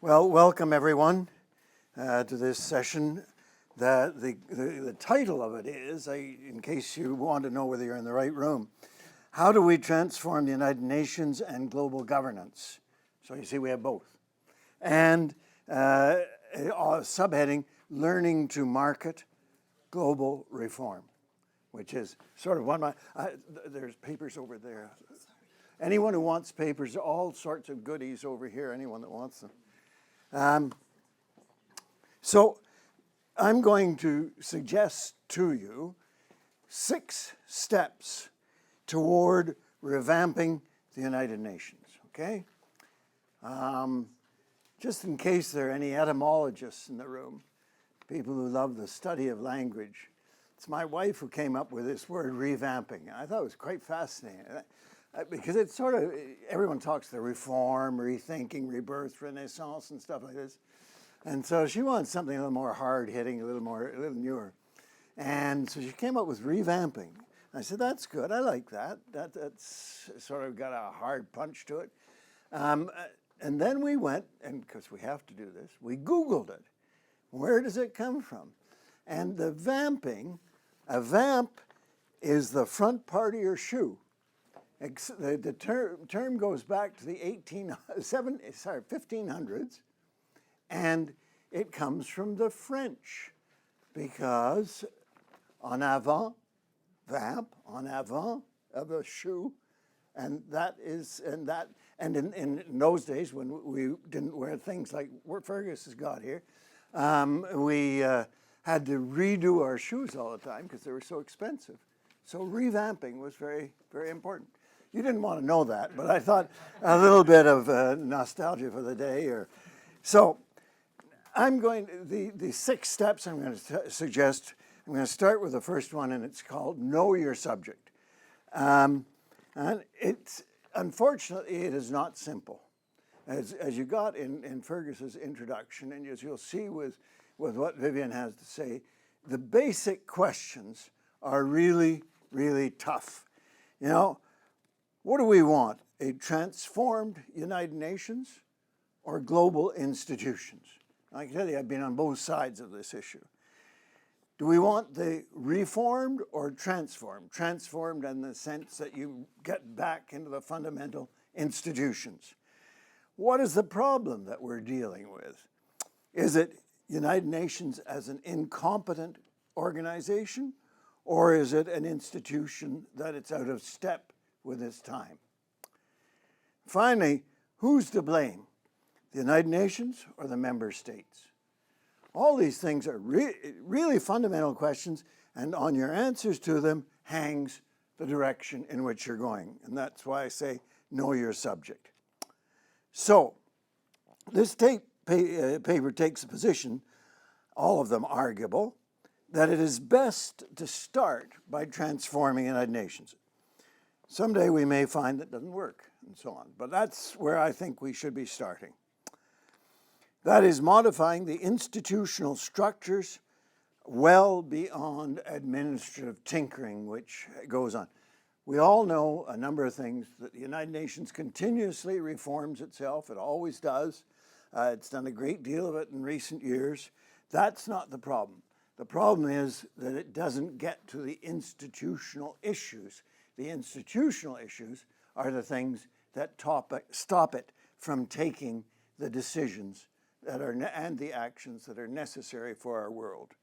Well, welcome everyone to this session. The title of it is, in case you want to know whether you're in the right room, how do we transform the United Nations and global governance? So you see we have both. And subheading, learning to market global reform, which is sort of one of my, there's papers over there. Anyone who wants papers, all sorts of goodies over here, anyone that wants them. So I'm going to suggest to you 6 steps toward revamping the United Nations, okay? Just in case there are any etymologists in the room, people who love the study of language, it's my wife who came up with this word revamping. I thought it was quite fascinating. Because it's sort of, everyone talks the reform, rethinking, rebirth, renaissance, and stuff like this. And so she wants something a little more hard-hitting, a little newer. And so she came up with revamping. I said, that's good, I like that. That's sort of got a hard punch to it. And then we went, and because we have to do this, we Googled it. Where does it come from? And the vamping, a vamp is the front part of your shoe. The term goes back to the 1500s, and it comes from the French, because en avant, vamp, en avant of a shoe, and in those days when we didn't wear things like Fergus has got here, we had to redo our shoes all the time because they were so expensive. So revamping was very, very important. You didn't want to know that, but I thought a little bit of nostalgia for the day. So I'm going, the 6 steps I'm going to suggest, I'm going to start with the first one, and it's called Know Your Subject. And unfortunately, it is not simple. As you got in Fergus's introduction, and as you'll see with what Vivian has to say, the basic questions are really, really tough. You know, what do we want? A transformed United Nations or global institutions? I can tell you I've been on both sides of this issue. Do we want the reformed or transformed? Transformed in the sense that you get back into the fundamental institutions. What is the problem that we're dealing with? Is it United Nations as an incompetent organization, or is it an institution that it's out of step with its time? Finally, who's to blame? The United Nations or the member states? All these things are really fundamental questions, and on your answers to them hangs the direction in which you're going. And that's why I say, know your subject. So, this paper takes a position, all of them arguable, that it is best to start by transforming the United Nations. Someday we may find that doesn't work, and so on. But that's where I think we should be starting. That is modifying the institutional structures well beyond administrative tinkering, which goes on. We all know a number of things, that the United Nations continuously reforms itself. It always does. It's done a great deal of it in recent years. That's not the problem. The problem is that it doesn't get to the institutional issues. The institutional issues are the things that stop it from taking the decisions that are and the actions that are necessary for our world.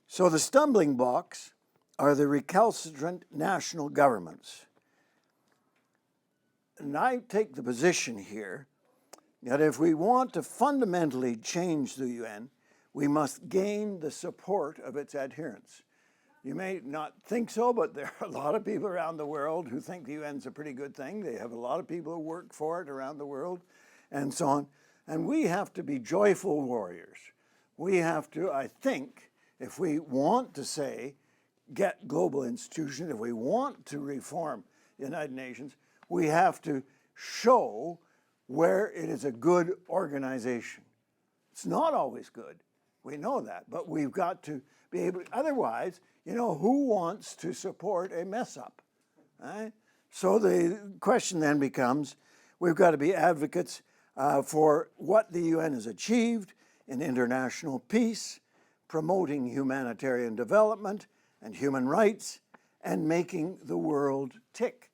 So the stumbling blocks are the recalcitrant national governments. And I take the position here that if we want to fundamentally change the UN, we must gain the support of its adherents. You may not think so, but there are a lot of people around the world who think the UN's a pretty good thing. They have a lot of people who work for it around the world, and so on. And we have to be joyful warriors. We have to, I think, if we want to say, get global institutions, if we want to reform the United Nations, we have to show where it is a good organization. It's not always good. We know that, but we've got to be able, otherwise, you know, who wants to support a mess up? Right? So the question then becomes, we've got to be advocates for what the UN has achieved in international peace, promoting humanitarian development and human rights, and making the world tick.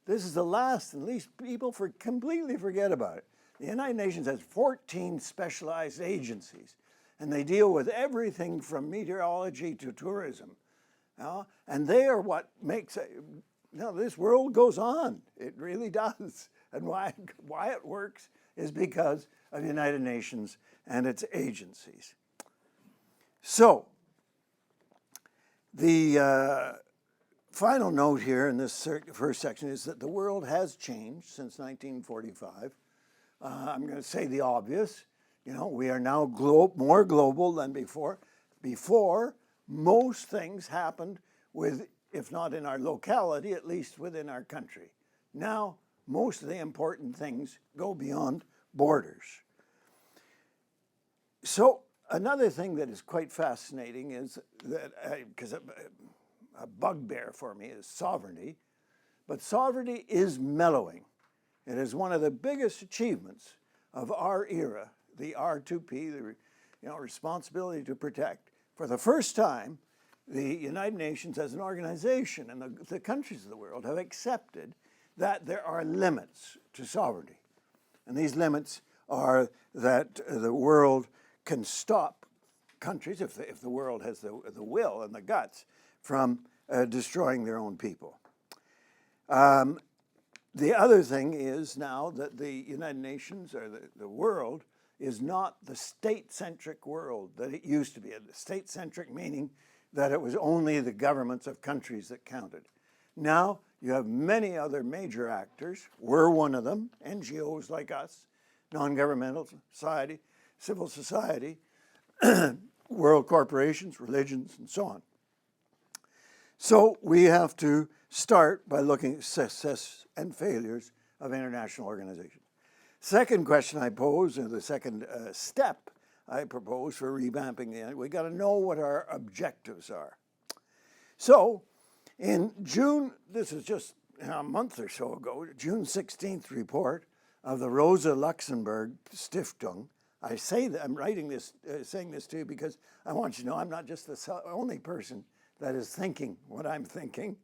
This is the last and least people completely forget about it. The United Nations has 14 specialized agencies, and they deal with everything from meteorology to tourism. And they are what makes this world goes on. It really does. And why it works is because of the United Nations and its agencies. So, the final note here in this first section is that the world has changed since 1945. I'm going to say the obvious. We are now more global than before. Before, most things happened if not in our locality, at least within our country. Now, most of the important things go beyond borders. So, another thing that is quite fascinating is that, because a bugbear for me is sovereignty, but sovereignty is mellowing. It is one of the biggest achievements of our era, the R2P, the responsibility to protect. For the first time, the United Nations as an organization and the countries of the world have accepted that there are limits to sovereignty. And these limits are that the world can stop countries, if the world has the will and the guts, from destroying their own people. The other thing is now that the United Nations, or the world, is not the state-centric world that it used to be. State-centric meaning that it was only the governments of countries that counted. Now you have many other major actors. We're one of them, NGOs like us, non-governmental society, civil society, world corporations, religions, and so on. So we have to start by looking at success and failures of international organizations. Second question I pose, or the second step I propose for revamping we got to know what our objectives are. So in June, this is just a month or so ago, June 16th report of the Rosa Luxemburg Stiftung. I say that I'm writing this, saying this to you because I want you to know I'm not just the only person that is thinking what I'm thinking.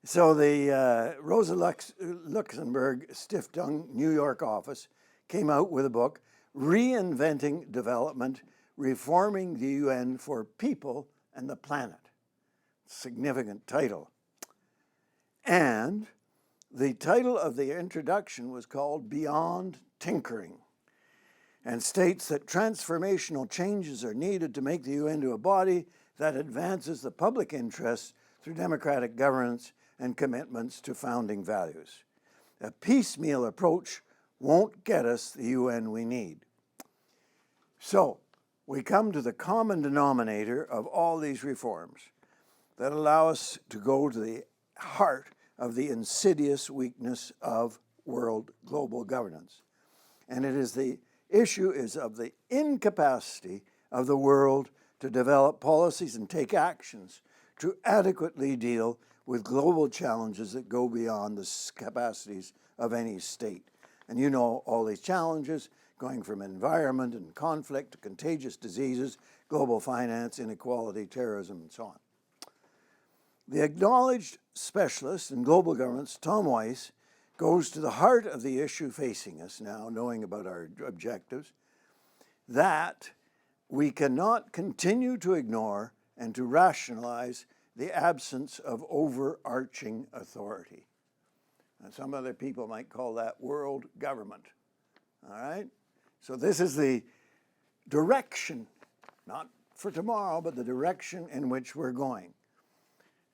So the Rosa Luxemburg Stiftung New York office came out with a book, Reinventing Development, Reforming the UN for People and the Planet. Significant title. And the title of the introduction was called Beyond Tinkering, and states that transformational changes are needed to make the UN into a body that advances the public interest through democratic governance and commitments to founding values. A piecemeal approach won't get us the UN we need. So, we come to the common denominator of all these reforms that allow us to go to the heart of the insidious weakness of world global governance. And the issue is of the incapacity of the world to develop policies and take actions to adequately deal with global challenges that go beyond the capacities of any state. And you know all these challenges, going from environment and conflict to contagious diseases, global finance, inequality, terrorism, and so on. The acknowledged specialist in global governance, Tom Weiss, goes to the heart of the issue facing us now, knowing about our objectives, that we cannot continue to ignore and to rationalize the absence of overarching authority. And some other people might call that world government. All right? So this is the direction, not for tomorrow, but the direction in which we're going.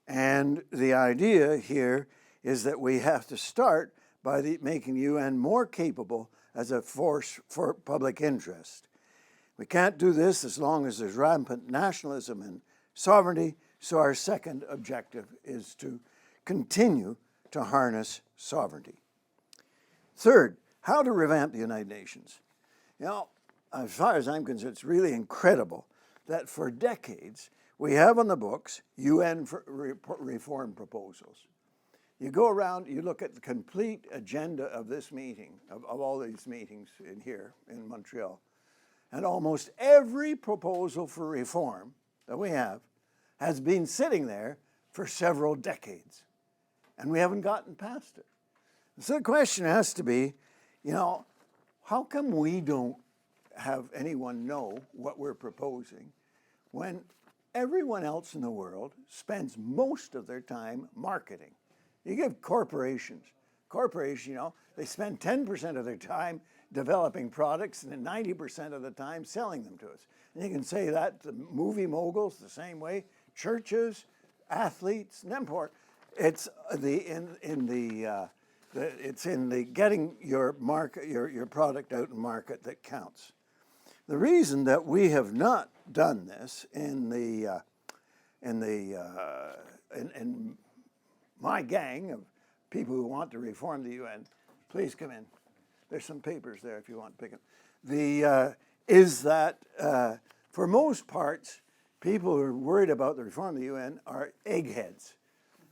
And the idea here is that we have to start by making the UN more capable as a force for public interest. We can't do this as long as there's rampant nationalism and sovereignty, so our second objective is to continue to harness sovereignty. Third, how to revamp the United Nations. As far as I'm concerned, it's really incredible that for decades we have on the books UN reform proposals. You go around, you look at the complete agenda of this meeting, of all these meetings in here in Montreal, and almost every proposal for reform that we have has been sitting there for several decades, and we haven't gotten past it. So the question has to be, you know, how come we don't have anyone know what we're proposing when everyone else in the world spends most of their time marketing? You give corporations, you know, they spend 10% of their time developing products and then 90% of the time selling them to us. And you can say that the movie moguls the same way, churches, athletes, Nemport. It's it's in the getting your market, your product out in market that counts. The reason that we have not done this in my gang of people who want to reform the UN, please come in. There's some papers there if you want to pick them. Is that for most parts, people who are worried about the reform of the UN are eggheads.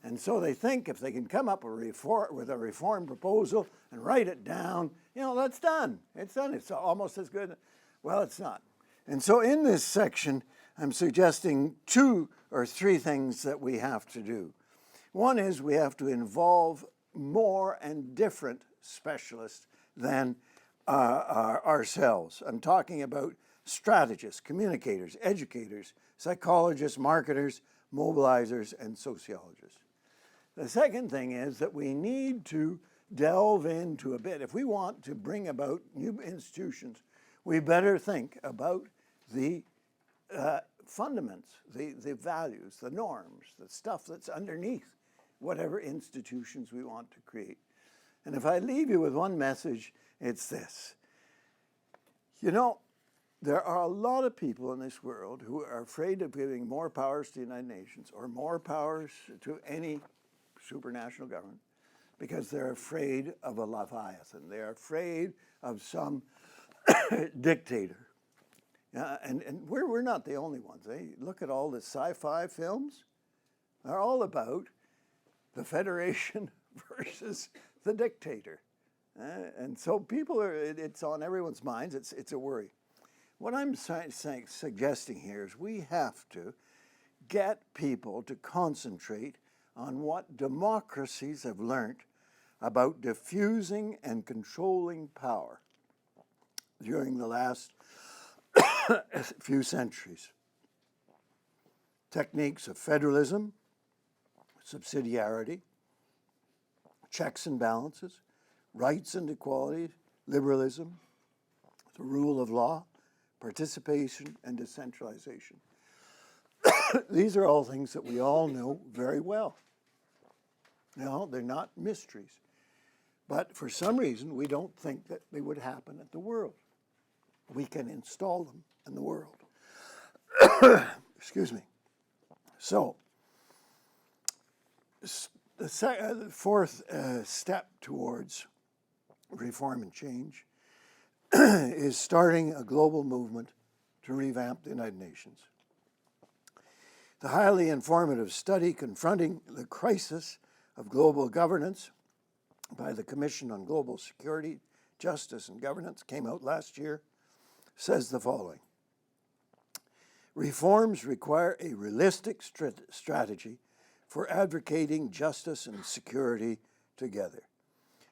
And so they think if they can come up with a reform proposal and write it down, you know, that's done. It's done. It's almost as good. Well, it's not. And so in this section, I'm suggesting 2 or 3 things that we have to do. One is we have to involve more and different specialists than ourselves. I'm talking about strategists, communicators, educators, psychologists, marketers, mobilizers, and sociologists. The second thing is that we need to delve into a bit. If we want to bring about new institutions, we better think about the fundaments, the values, the norms, the stuff that's underneath whatever institutions we want to create. And if I leave you with one message, it's this. You know, there are a lot of people in this world who are afraid of giving more powers to the United Nations or more powers to any supranational government because they're afraid of a Leviathan. They're afraid of some dictator. And we're not the only ones. Look at all the sci-fi films. They're all about the Federation versus the dictator. And so people it's on everyone's minds. It's a worry. What I'm suggesting here is we have to get people to concentrate on what democracies have learned about diffusing and controlling power during the last few centuries. Techniques of federalism, subsidiarity, checks and balances, rights and equality, liberalism, the rule of law, participation, and decentralization. These are all things that we all know very well. No, they're not mysteries. But for some reason, we don't think that they would happen at the world. We can install them in the world. Excuse me. So, the fourth step towards reform and change is starting a global movement to revamp the United Nations. The highly informative study confronting the crisis of global governance by the Commission on Global Security, Justice, and Governance came out last year, says the following. Reforms require a realistic strategy for advocating justice and security together,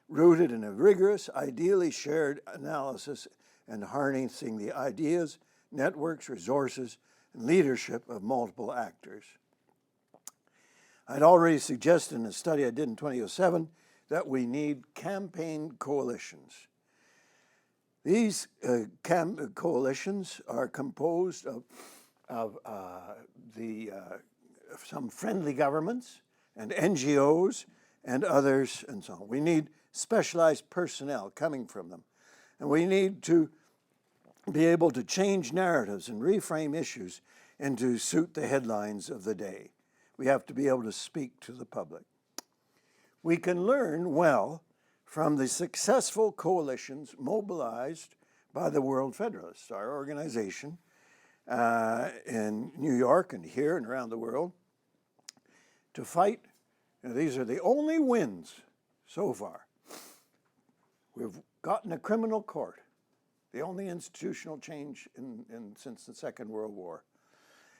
rooted in a rigorous, ideally shared analysis and harnessing the ideas, networks, resources, and leadership of multiple actors. I'd already suggested in a study I did in 2007 that we need campaign coalitions. These coalitions are composed of some friendly governments and NGOs and others and so on. We need specialized personnel coming from them. And we need to be able to change narratives and reframe issues and to suit the headlines of the day. We have to be able to speak to the public. We can learn well from the successful coalitions mobilized by the World Federalists, our organization in New York and here and around the world, to fight these are the only wins so far. We've gotten a criminal court, the only institutional change since the Second World War.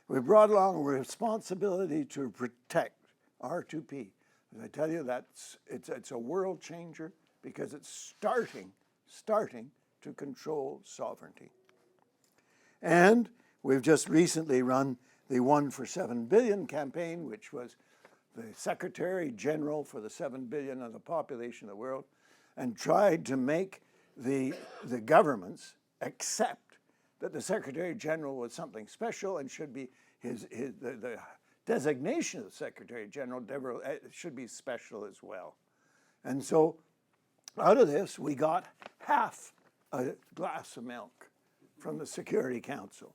We brought along a responsibility to protect R2P. As I tell you, it's a world changer because it's starting to control sovereignty. And we've just recently run the One for 7 Billion campaign, which was the Secretary General for the 7 billion of the population of the world, and tried to make the governments accept that the Secretary General was something special and should be the designation of the Secretary General should be special as well. And so out of this, we got half a glass of milk from the Security Council,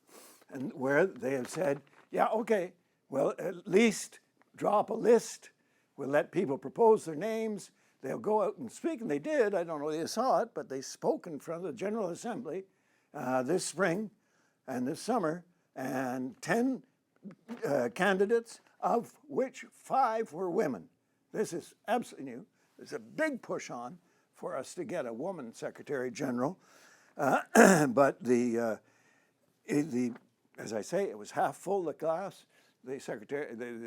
and where they have said, yeah, okay, well, at least drop a list. We'll let people propose their names. They'll go out and speak, and they did. I don't know if you saw it, but they spoke in front of the General Assembly this spring and this summer, and 10 candidates, of which 5 were women. This is absolutely new. There's a big push on for us to get a woman Secretary General, but as I say, it was half full, the glass. The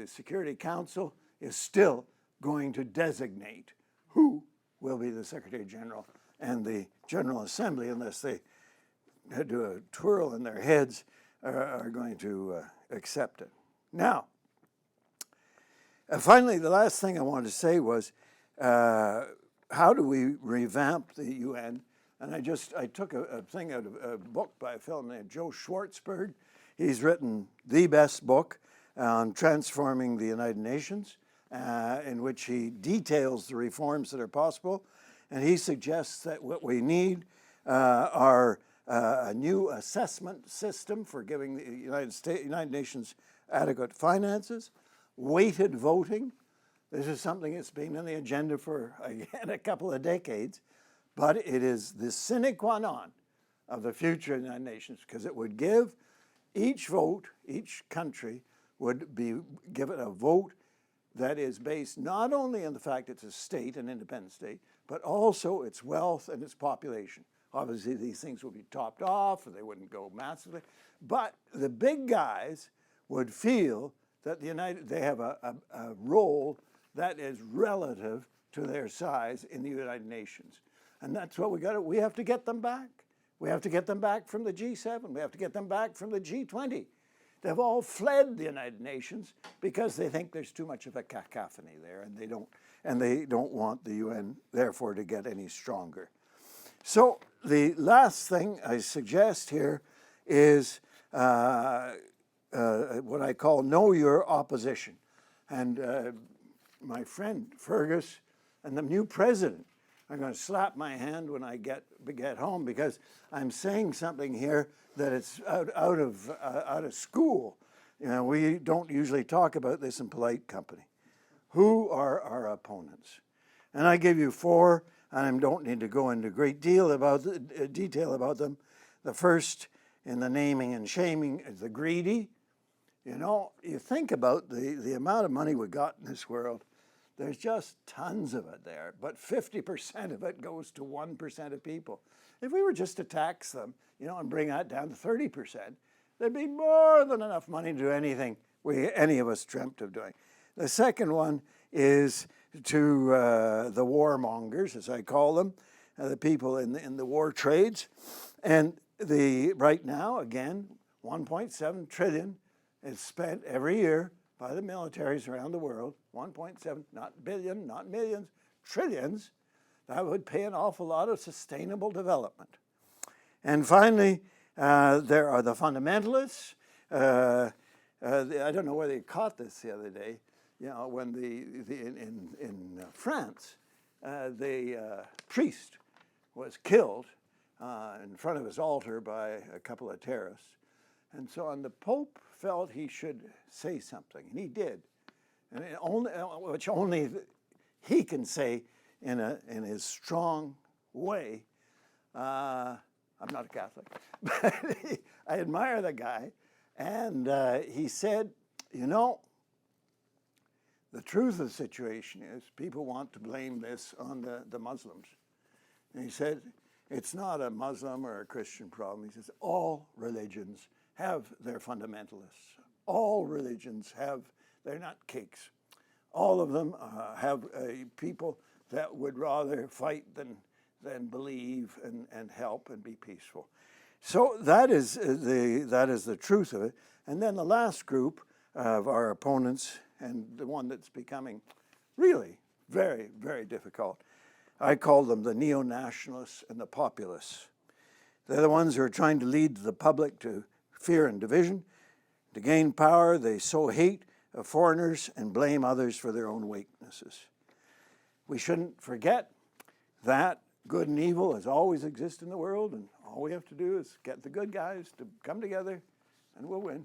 Security Council is still going to designate who will be the Secretary General, and the General Assembly, unless they do a twirl in their heads, are going to accept it. Now, finally, the last thing I wanted to say was, how do we revamp the UN? And I took a thing out of a book by a fellow named Joe Schwartzberg. He's written the best book on transforming the United Nations, in which he details the reforms that are possible. And he suggests that what we need are a new assessment system for giving the United Nations adequate finances, weighted voting. This is something that's been on the agenda for, again, a couple of decades, but it is the sine qua non of the future of the United Nations, because it would give each vote, each country would be given a vote that is based not only on the fact it's a state, an independent state, but also its wealth and its population. Obviously, these things would be topped off, or they wouldn't go massively. But the big guys would feel that they have a role that is relative to their size in the United Nations. And that's what we have to get them back. We have to get them back from the G7. We have to get them back from the G20. They've all fled the United Nations because they think there's too much of a cacophony there, and they don't want the UN, therefore, to get any stronger. So the last thing I suggest here is what I call know your opposition. And my friend Fergus and the new president are going to slap my hand when I get home, because I'm saying something here that it's out of school. You know, we don't usually talk about this in polite company. Who are our opponents? And I give you 4, and I don't need to go into great detail about them. The first, in the naming and shaming, is the greedy. You know, you think about the amount of money we got in this world. There's just tons of it there, but 50% of it goes to 1% of people. If we were just to tax them, you know, and bring that down to 30%, there'd be more than enough money to do anything any of us dreamt of doing. The second one is to the warmongers, as I call them, the people in the war trades. And right now, again, 1.7 trillion is spent every year by the militaries around the world. 1.7, not billion, not millions, trillions. That would pay an awful lot of sustainable development. And finally, there are the fundamentalists. I don't know whether you caught this the other day. You know, when in France, the priest was killed in front of his altar by a couple of terrorists. And so the Pope felt he should say something, and he did. And which only he can say in his strong way. I'm not a Catholic, but I admire the guy. And he said, you know, the truth of the situation is people want to blame this on the Muslims. And he said, it's not a Muslim or a Christian problem. He says, all religions have their fundamentalists. All religions have, they're not cakes. All of them have people that would rather fight than believe and help and be peaceful. So that is the truth of it. And then the last group of our opponents, and the one that's becoming really very, very difficult, I call them the neo-nationalists and the populists. They're the ones who are trying to lead the public to fear and division. To gain power, they sow hate of foreigners and blame others for their own weaknesses. We shouldn't forget that good and evil has always existed in the world, and all we have to do is get the good guys to come together, and we'll win.